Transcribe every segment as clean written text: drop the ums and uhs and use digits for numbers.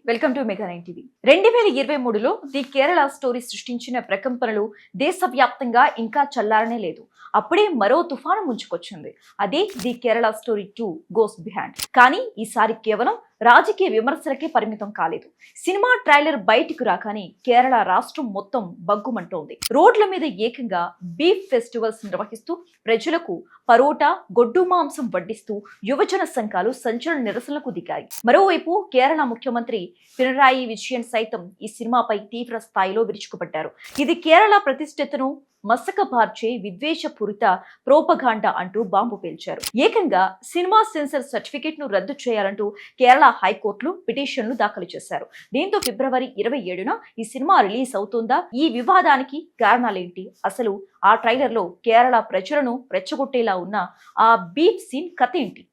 Welcome to mega 9 TV. 2023లో the Kerala story సృష్టించిన ప్రకంపనలు దేశవ్యాప్తంగా ఇంకా చల్లారనే లేదు. అప్పుడే మరో తుఫాను ముంచుకొచ్చింది. అదే the Kerala story 2 goes behind. కానీ ఈసారి కేవలం రాజకీయ విమర్శలకే పరిమితం కాలేదు. సినిమా ట్రైలర్ బయటకు రాగానే కేరళ రాష్ట్రం మొత్తం బగ్గుమంటోంది. రోడ్ల మీద ఏకంగా బీఫ్ ఫెస్టివల్స్ నిర్వహిస్తూ ప్రజలకు పరోటా, గొడ్డు మాంసం వడ్డిస్తూ యువజన సంఘాలు సంచలన నిరసనలకు దిగాయి. మరోవైపు కేరళ ముఖ్యమంత్రి పినరాయి విజయన్ సైతం ఈ సినిమాపై తీవ్ర స్థాయిలో విరుచుకుపడ్డారు. ఇది కేరళ ప్రతిష్టతను మసకబార్చే విద్వేషపూరిత ప్రోపగాండా అంటూ బాంబు పేల్చారు. ఏకంగా సినిమా సెన్సార్ సర్టిఫికేట్ ను రద్దు చేయాలంటూ కేరళ హైకోర్టులో పిటిషన్లు దాఖలు చేశారు. దీంతో ఫిబ్రవరి 27న ఈ సినిమా రిలీజ్ అవుతుందా? ఈ వివాదానికి కారణాలేంటి? అసలు ఆ ట్రైలర్ లో కేరళ ప్రజలను రెచ్చగొట్టేలా ఉన్న ఆ బీఫ్ సీన్ కథ ఏంటి?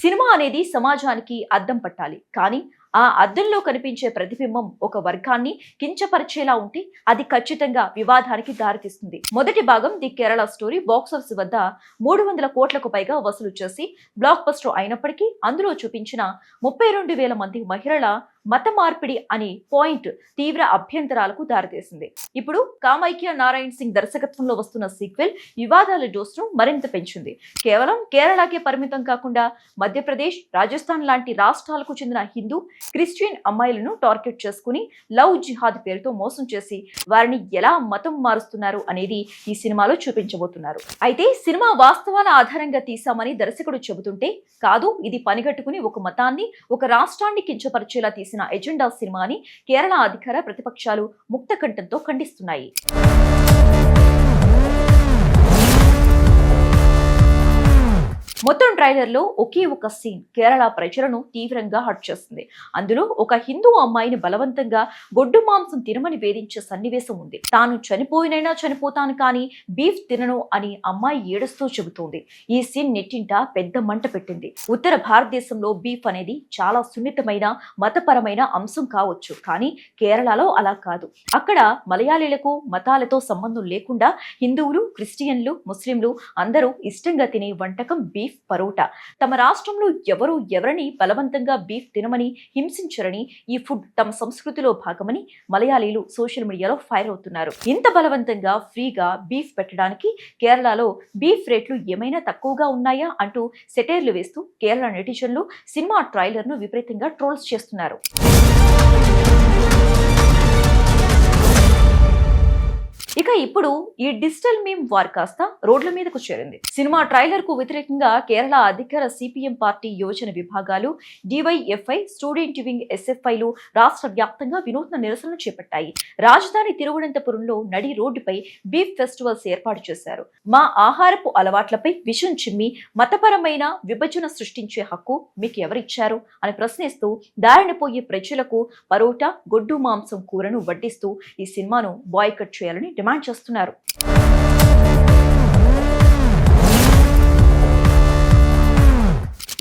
సినిమా అనేది సమాజానికి అద్దం పట్టాలి. కానీ ఆ అద్దంలో కనిపించే ప్రతిబింబం ఒక వర్గాన్ని కించపరిచేలా ఉంటే అది ఖచ్చితంగా వివాదానికి దారితీస్తుంది. మొదటి భాగం ది కేరళ స్టోరీ బాక్సాఫీస్ వద్ద 300 కోట్లకు పైగా వసూలు చేసి బ్లాక్ బస్టర్ అయినప్పటికీ అందులో చూపించిన 32,000 మంది మహిళల మత మార్పిడి అనే పాయింట్ తీవ్ర అభ్యంతరాలకు దారితీసింది. ఇప్పుడు కామైక్య నారాయణ్ సింగ్ దర్శకత్వంలో వస్తున్న సీక్వెల్ వివాదాల డోస్ను మరింత పెంచింది. కేవలం కేరళకే పరిమితం కాకుండా మధ్యప్రదేశ్, రాజస్థాన్ లాంటి రాష్ట్రాలకు చెందిన హిందూ, క్రిస్టియన్ అమ్మాయిలను టార్గెట్ చేసుకుని లవ్ జిహాద్ పేరుతో మోసం చేసి వారిని ఎలా మతం మారుస్తున్నారు అనేది ఈ సినిమాలో చూపించబోతున్నారు. అయితే సినిమా వాస్తవాల ఆధారంగా తీసామని దర్శకుడు చెబుతుంటే, కాదు ఇది పనిగట్టుకుని ఒక మతాన్ని, ఒక రాష్ట్రాన్ని కించపరిచేలా తీసిన ఎజెండా సినిమాని కేరళ అధికార ప్రతిపక్షాలు ముక్తకంఠంతో ఖండిస్తున్నాయి. మొత్తం ట్రైలర్ లో ఒకే ఒక సీన్ కేరళ ప్రజలను తీవ్రంగా హర్ట్ చేస్తుంది. అందులో ఒక హిందూ అమ్మాయిని బలవంతంగా గొడ్డు మాంసం తినమని వేధించే సన్నివేశం ఉంది. తాను చనిపోయినైనా చనిపోతాను కానీ బీఫ్ తినను అని అమ్మాయి ఏడుస్తూ చెబుతోంది. ఈ సీన్ నెట్టింట పెద్ద మంట పెట్టింది. ఉత్తర భారతదేశంలో బీఫ్ అనేది చాలా సున్నితమైన మతపరమైన అంశం కావచ్చు, కానీ కేరళలో అలా కాదు. అక్కడ మలయాళీలకు మతాలతో సంబంధం లేకుండా హిందువులు, క్రిస్టియన్లు, ముస్లింలు అందరూ ఇష్టంగా తినే వంటకం బీఫ్ పరోటా. తమ రాష్ట్రంలో ఎవరిని బలవంతంగా బీఫ్ తినమని హింసించరని, ఈ ఫుడ్ తమ సంస్కృతిలో భాగమని మలయాళీలు సోషల్ మీడియాలో ఫైర్ అవుతున్నారు. ఇంత బలవంతంగా ఫ్రీగా బీఫ్ పెట్టడానికి కేరళలో బీఫ్ రేట్లు ఏమైనా తక్కువగా ఉన్నాయా అంటూ సెటైర్లు వేస్తూ కేరళ నెటిజన్లు సినిమా ట్రైలర్ ను విపరీతంగా ట్రోల్స్ చేస్తున్నారు. ఇక ఇప్పుడు ఈ డిజిటల్ మీమ్ వార్ కాస్త రోడ్ల మీదకు చేరింది. సినిమా ట్రైలర్ కు వ్యతిరేకంగా కేరళ అధికార సిపిఎం పార్టీ యోజన విభాగాలు, డివైఎఫ్ఐ, స్టూడెంట్ వింగ్ ఎస్ఎఫ్ఐలు రాష్ట్ర వ్యాప్తంగా వినూత్న నిరసనలు చేపట్టాయి. రాజధాని తిరువనంతపురంలో నడి రోడ్డుపై బీఫ్ ఫెస్టివల్స్ ఏర్పాటు చేశారు. మా ఆహారపు అలవాట్లపై విషం చిమ్మి మతపరమైన విభజన సృష్టించే హక్కు మీకు ఎవరిచ్చారు అని ప్రశ్నిస్తూ దారిన పోయే ప్రజలకు పరోటా, గొడ్డు మాంసం కూరను వడ్డిస్తూ ఈ సినిమాను బాయ్కట్ చేయాలని డిమాండ్ చేస్తున్నారు.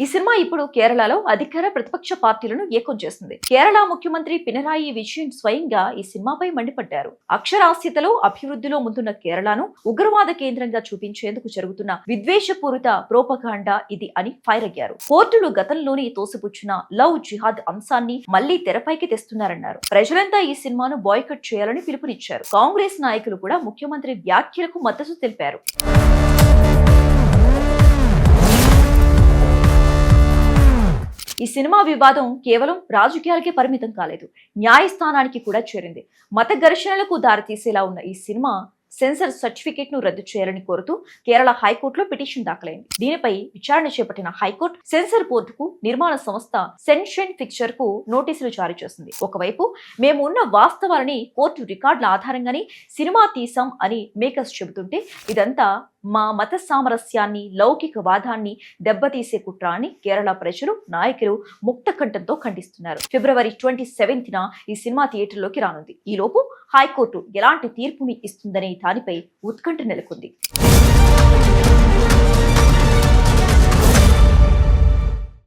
ఈ సినిమా ఇప్పుడు కేరళలో అధికార ప్రతిపక్ష పార్టీలను ఏకం చేస్తుంది. కేరళ ముఖ్యమంత్రి పినరాయి విజయన్ స్వయంగా ఈ సినిమాపై మండిపడ్డారు. అక్షరాస్యతలో, అభివృద్ధిలో ముందున్న కేరళను ఉగ్రవాద కేంద్రంగా చూపించేందుకు జరుగుతున్న విద్వేషపూరిత ప్రోపగాండా ఇది అని ఫైర్ అయ్యారు. కోర్టులు గతంలోనే తోసిపుచ్చిన లవ్ జిహాద్ అంశాన్ని మళ్లీ తెరపైకి తెస్తున్నారన్నారు. ప్రజలంతా ఈ సినిమాను బాయ్కట్ చేయాలని పిలుపునిచ్చారు. కాంగ్రెస్ నాయకులు కూడా ముఖ్యమంత్రి వ్యాఖ్యలకు మద్దతు తెలిపారు. ఈ సినిమా వివాదం కేవలం రాజకీయాలకే పరిమితం కాలేదు, న్యాయస్థానానికి కూడా చేరింది. మత ఘర్షణలకు దారితీసేలా ఉన్న ఈ సినిమా సెన్సార్ సర్టిఫికేట్ ను రద్దు చేయాలని కోరుతూ కేరళ హైకోర్టులో పిటిషన్ దాఖలైంది. దీనిపై విచారణ చేపట్టిన హైకోర్టు సెన్సార్ బోర్డుకు నిర్మాణ సంస్థ సెన్షన్ పిక్చర్ కు నోటీసులు జారీ చేసింది. ఒకవైపు మేము ఉన్న వాస్తవాలని కోర్టు రికార్డుల ఆధారంగానే సినిమా తీసాం అని మేకర్స్ చెబుతుంటే, ఇదంతా మా మత సామరస్యాన్ని, లౌకికవాదాన్ని దెబ్బతీసే కుట్ర అని కేరళ ప్రజలు, నాయకులు ముక్తకంఠంతో ఖండిస్తున్నారు. ఫిబ్రవరి 27న ఈ సినిమా థియేటర్లోకి రానుంది. ఈలోపు హైకోర్టు ఎలాంటి తీర్పుని ఇస్తుందనే దానిపై ఉత్కంఠ నెలకొంది.